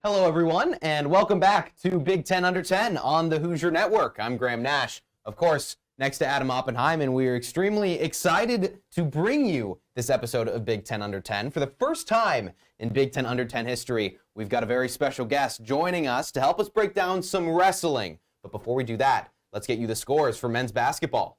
Hello, everyone, and welcome back to Big Ten Under 10 on the Hoosier Network. I'm Graham Nash, of course, next to Adam Oppenheim, and we are extremely excited to bring you this episode of Big Ten Under 10. For the first time in Big Ten Under 10 history, we've got a very special guest joining us to help us break down some wrestling. But before we do that, let's get you the scores for men's basketball.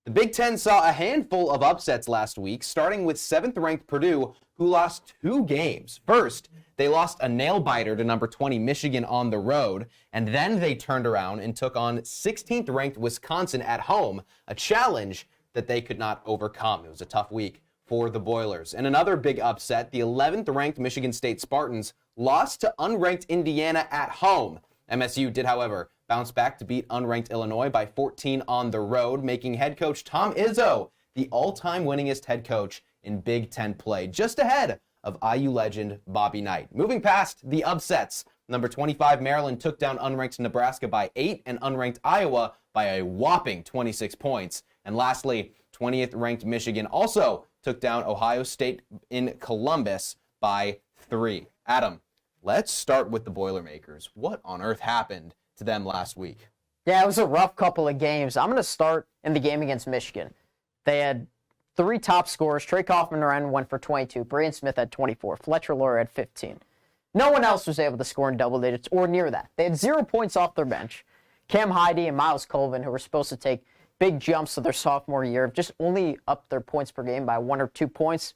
The Big Ten saw a handful of upsets last week, starting with 7th-ranked Purdue, who lost 2 games. First, they lost a nail-biter to number 20 Michigan on the road, and then they turned around and took on 16th-ranked Wisconsin at home, a challenge that they could not overcome. It was a tough week for the Boilers. And another big upset, the 11th-ranked Michigan State Spartans lost to unranked Indiana at home. MSU did, however, bounce back to beat unranked Illinois by 14 on the road, making head coach Tom Izzo the all-time winningest head coach in Big Ten play, just ahead of IU legend Bobby Knight. Moving past the upsets, number 25 Maryland took down unranked Nebraska by 8 and unranked Iowa by a whopping 26 points. And lastly, 20th ranked Michigan also took down Ohio State in Columbus by 3. Adam, let's start with the Boilermakers. What on earth happened to them last week? Yeah, it was a rough couple of games. I'm going to start in the game against Michigan. They had 3 top scorers. Trey Kaufman-Renn went for 22. Braden Smith had 24. Fletcher Loyer had 15. No one else was able to score in double digits or near that. They had 0 points off their bench. Cam Heide and Miles Colvin, who were supposed to take big jumps to their sophomore year, just only upped their points per game by 1 or 2 points,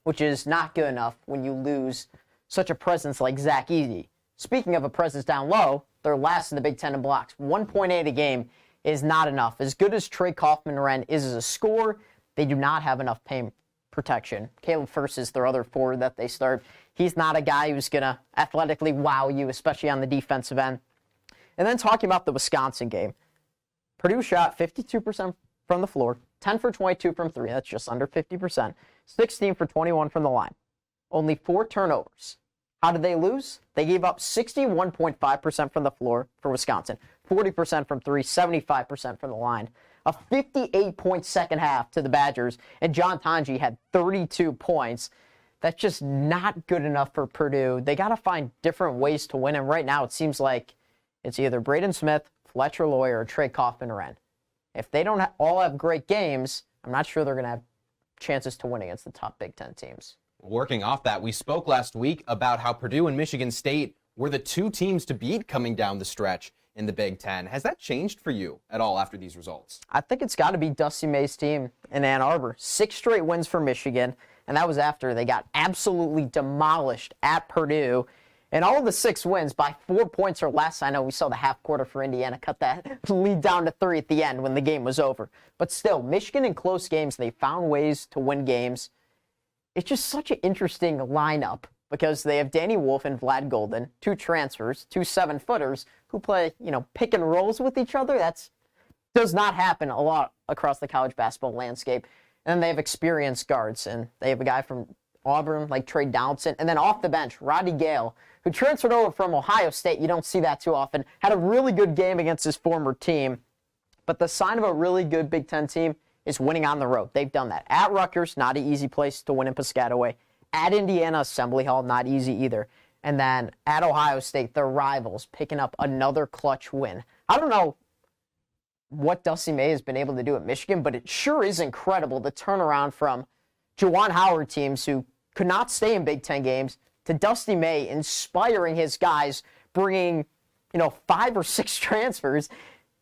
which is not good enough when you lose such a presence like Zach Edey. Speaking of a presence down low, they're last in the Big Ten in blocks. 1.8 a game is not enough. As good as Trey Kaufman-Renn is as a scorer, they do not have enough paint protection. Caleb Furst is their other forward that they start. He's not a guy who's going to athletically wow you, especially on the defensive end. And then talking about the Wisconsin game, Purdue shot 52% from the floor, 10 for 22 from 3. That's just under 50%. 16 for 21 from the line. Only 4 turnovers. How did they lose? They gave up 61.5% from the floor for Wisconsin, 40% from 3, 75% from the line. A 58-point second half to the Badgers, and John Tanji had 32 points. That's just not good enough for Purdue. They got to find different ways to win, and right now it seems like it's either Braden Smith, Fletcher Loyer, or Trey Kaufman-Renn. If they don't all have great games, I'm not sure they're going to have chances to win against the top Big Ten teams. Working off that, we spoke last week about how Purdue and Michigan State were the 2 teams to beat coming down the stretch in the Big Ten. Has that changed for you at all after these results? I think it's got to be Dusty May's team in Ann Arbor. 6 straight wins for Michigan, and that was after they got absolutely demolished at Purdue. And all of the 6 wins by 4 points or less. I know we saw the half quarter for Indiana cut that lead down to 3 at the end when the game was over. But still, Michigan in close games, they found ways to win games. It's just such an interesting lineup because they have Danny Wolf and Vlad Golden, 2 transfers, 2 7-footers who play, pick and rolls with each other. That does not happen a lot across the college basketball landscape. And then they have experienced guards, and they have a guy from Auburn like Trey Downson, and then off the bench, Roddy Gale, who transferred over from Ohio State. You don't see that too often. Had a really good game against his former team. But the sign of a really good Big Ten team is winning on the road. They've done that. At Rutgers, not an easy place to win in Piscataway. At Indiana Assembly Hall, not easy either. And then at Ohio State, their rivals, picking up another clutch win. I don't know what Dusty May has been able to do at Michigan, but it sure is incredible the turnaround from Juwan Howard teams who could not stay in Big Ten games to Dusty May inspiring his guys, bringing 5 or 6 transfers,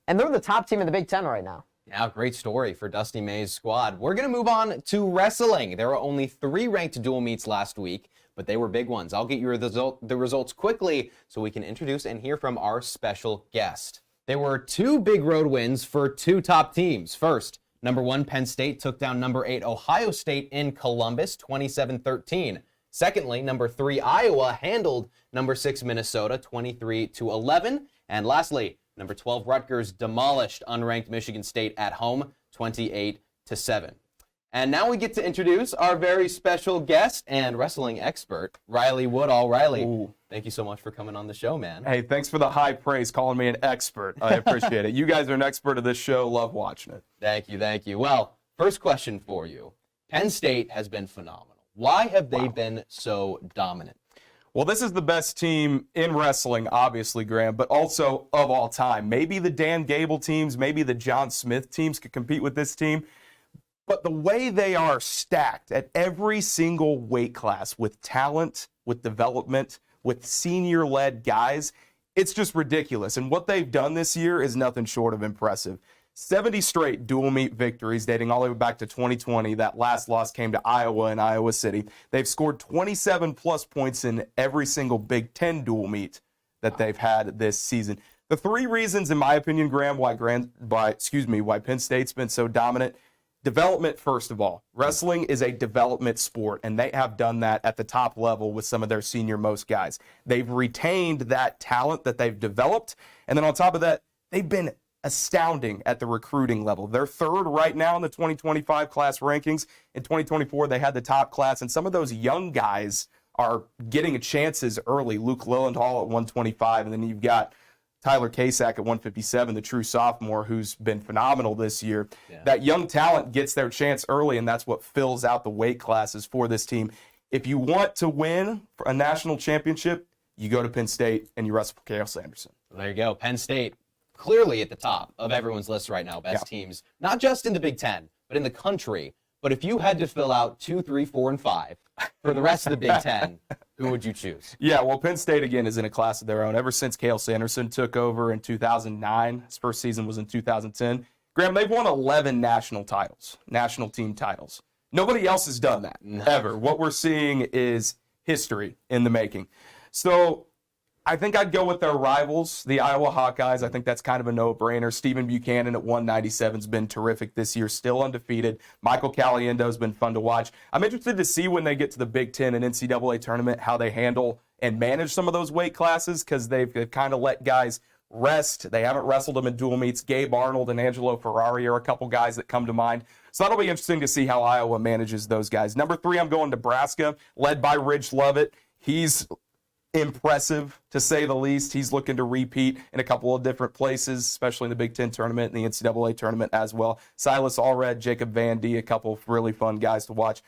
and they're the top team in the Big Ten right now. Yeah, great story for Dusty May's squad. We're going to move on to wrestling. There were only 3 ranked dual meets last week, but they were big ones. I'll get you the results quickly so we can introduce and hear from our special guest. There were 2 big road wins for 2 top teams. First, number 1 Penn State took down number 8 Ohio State in Columbus, 27-13. Secondly, number 3 Iowa handled number 6 Minnesota, 23-11. And lastly, number 12 Rutgers demolished unranked Michigan State at home, 28-7. And now we get to introduce our very special guest and wrestling expert, Riley Woodall. Riley, thank you so much for coming on the show, man. Hey, thanks for the high praise, calling me an expert. I appreciate it. You guys are an expert of this show. Love watching it. Thank you, thank you. Well, first question for you. Penn State has been phenomenal. Why have they been so dominant? Well, this is the best team in wrestling, obviously, Graham, but also of all time. Maybe the Dan Gable teams, maybe the John Smith teams could compete with this team. But the way they are stacked at every single weight class with talent, with development, with senior-led guys, it's just ridiculous. And what they've done this year is nothing short of impressive. 70 straight dual meet victories dating all the way back to 2020. That last loss came to Iowa and Iowa City. They've scored 27-plus points in every single Big Ten dual meet that they've had this season. The three reasons, in my opinion, Graham, why Penn State's been so dominant. Development, first of all. Wrestling is a development sport, and they have done that at the top level with some of their senior-most guys. They've retained that talent that they've developed, and then on top of that, they've been astounding at the recruiting level. They're third right now in the 2025 class rankings. In 2024, they had the top class, and some of those young guys are getting chances early. Luke Lillenthal at 125, and then you've got Tyler Kasak at 157, the true sophomore who's been phenomenal this year. Yeah. That young talent gets their chance early, and that's what fills out the weight classes for this team. If you want to win a national championship, you go to Penn State and you wrestle for Cael Sanderson. There you go. Penn State clearly at the top of everyone's list right now, best teams, not just in the Big Ten, but in the country. But if you had to fill out 2, 3, 4, and 5 for the rest of the Big Ten, who would you choose? Yeah, well, Penn State, again, is in a class of their own. Ever since Cael Sanderson took over in 2009, his first season was in 2010. Graham, they've won 11 national titles, national team titles. Nobody else has done that, ever. What we're seeing is history in the making. So I think I'd go with their rivals, the Iowa Hawkeyes. I think that's kind of a no-brainer. Stephen Buchanan at 197 has been terrific this year, still undefeated. Michael Caliendo has been fun to watch. I'm interested to see when they get to the Big Ten and NCAA tournament how they handle and manage some of those weight classes, because they've kind of let guys rest. They haven't wrestled them in dual meets. Gabe Arnold and Angelo Ferrari are a couple guys that come to mind. So that'll be interesting to see how Iowa manages those guys. Number 3, I'm going Nebraska, led by Ridge Lovett. He's impressive, to say the least. He's looking to repeat in a couple of different places, especially in the Big Ten tournament and the NCAA tournament as well. Silas Allred, Jacob Van D, a couple of really fun guys to watch.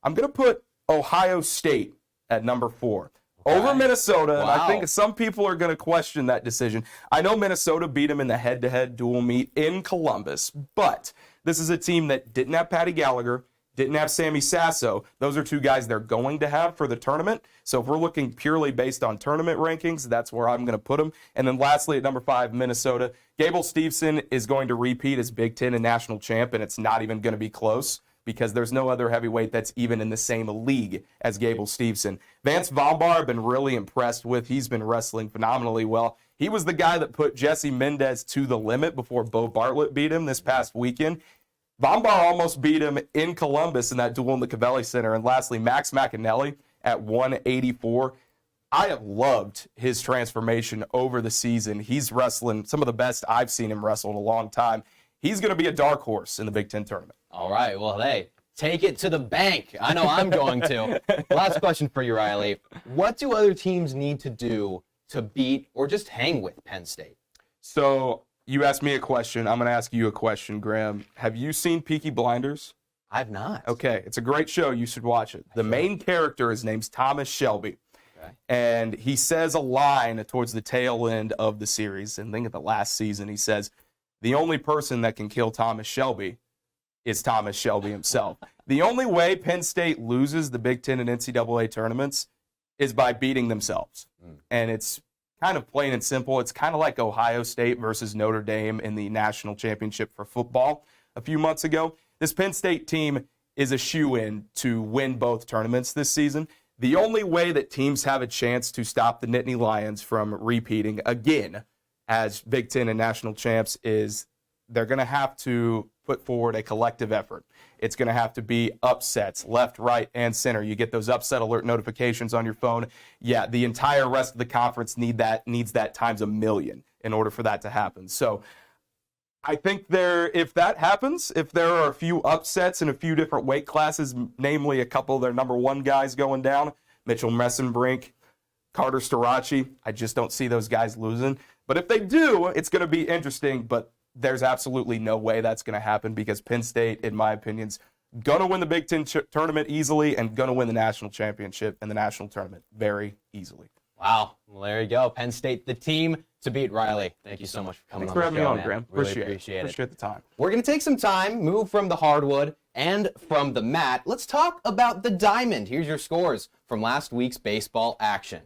I'm going to put Ohio State at number 4 over Minnesota. Wow. And I think some people are going to question that decision. I know Minnesota beat them in the head-to-head dual meet in Columbus, but this is a team that didn't have Patty Gallagher, didn't have Sammy Sasso. Those are two guys they're going to have for the tournament. So if we're looking purely based on tournament rankings, that's where I'm going to put them. And then lastly, at number 5, Minnesota. Gable Steveson is going to repeat as Big Ten and national champ, and it's not even going to be close because there's no other heavyweight that's even in the same league as Gable Steveson. Vance Vombar, I've been really impressed with. He's been wrestling phenomenally well. He was the guy that put Jesse Mendez to the limit before Bo Bartlett beat him this past weekend. Vombar almost beat him in Columbus in that duel in the Cavelli Center. And lastly, Max McAnally at 184. I have loved his transformation over the season. He's wrestling some of the best I've seen him wrestle in a long time. He's going to be a dark horse in the Big Ten tournament. All right. Well, hey, take it to the bank. I know I'm going to. Last question for you, Riley. What do other teams need to do to beat or just hang with Penn State? So you asked me a question. I'm going to ask you a question, Graham. Have you seen Peaky Blinders? I've not. Okay. It's a great show. You should watch it. The main character, his name's Thomas Shelby. Okay. And he says a line towards the tail end of the series. And I think at the last season, he says, the only person that can kill Thomas Shelby is Thomas Shelby himself. The only way Penn State loses the Big Ten and NCAA tournaments is by beating themselves. And it's kind of plain and simple. It's kind of like Ohio State versus Notre Dame in the national championship for football a few months ago. This Penn State team is a shoo-in to win both tournaments this season. The only way that teams have a chance to stop the Nittany Lions from repeating again as Big Ten and national champs is they're going to have to put forward a collective effort. It's going to have to be upsets, left, right, and center. You get those upset alert notifications on your phone. Yeah, the entire rest of the conference needs that times a million in order for that to happen. So I think if that happens, if there are a few upsets in a few different weight classes, namely a couple of their number 1 guys going down, Mitchell Messenbrink, Carter Starachi, I just don't see those guys losing. But if they do, it's going to be interesting, but there's absolutely no way that's going to happen because Penn State, in my opinion, is Gonna win the Big Ten tournament easily and gonna win the national championship and the national tournament very easily. Wow. Well, there you go. Penn State, the team to beat. Riley, thank you so much for coming Thanks on for the having show, me on, man. Graham. Really Appreciate it. Appreciate the time. We're going to take some time, move from the hardwood and from the mat. Let's talk about the diamond. Here's your scores from last week's baseball action.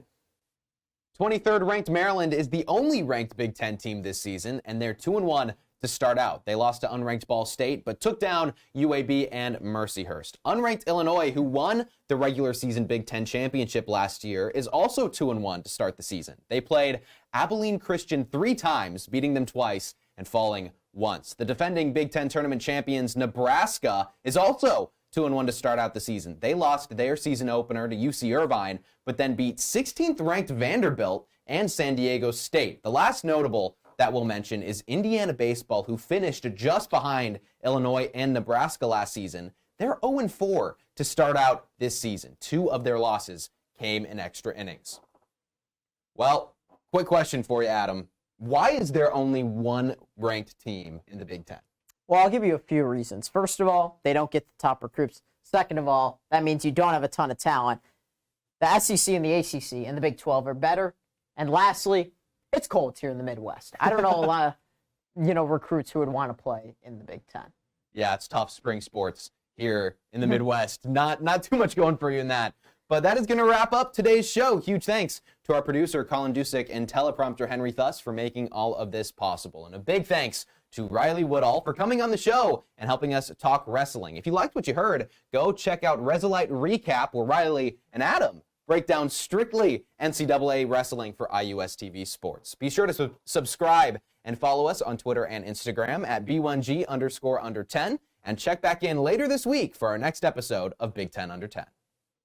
23rd ranked Maryland is the only ranked Big Ten team this season, and they're 2-1 to start out. They lost to unranked Ball State, but took down UAB and Mercyhurst. Unranked Illinois, who won the regular season Big Ten championship last year, is also 2-1 to start the season. They played Abilene Christian 3 times, beating them twice and falling once. The defending Big Ten tournament champions Nebraska is also 2-1 to start out the season. They lost their season opener to UC Irvine, but then beat 16th ranked Vanderbilt and San Diego State. The last notable that we'll mention is Indiana baseball, who finished just behind Illinois and Nebraska last season. They're 0-4 to start out this season. 2 of their losses came in extra innings. Well, quick question for you, Adam. Why is there only one ranked team in the Big Ten? Well, I'll give you a few reasons. First of all, they don't get the top recruits. Second of all, that means you don't have a ton of talent. The SEC and the ACC and the Big 12 are better. And lastly, it's cold here in the Midwest. I don't know a lot of, recruits who would want to play in the Big Ten. Yeah, it's tough spring sports here in the Midwest. Not too much going for you in that. But that is going to wrap up today's show. Huge thanks to our producer, Colin Dusick, and teleprompter Henry Thuss for making all of this possible. And a big thanks to Riley Woodall for coming on the show and helping us talk wrestling. If you liked what you heard, go check out Wrestleite Recap, where Riley and Adam break down strictly NCAA wrestling for IUS TV Sports. Be sure to subscribe and follow us on Twitter and Instagram at B1G_under10, and check back in later this week for our next episode of Big Ten Under 10.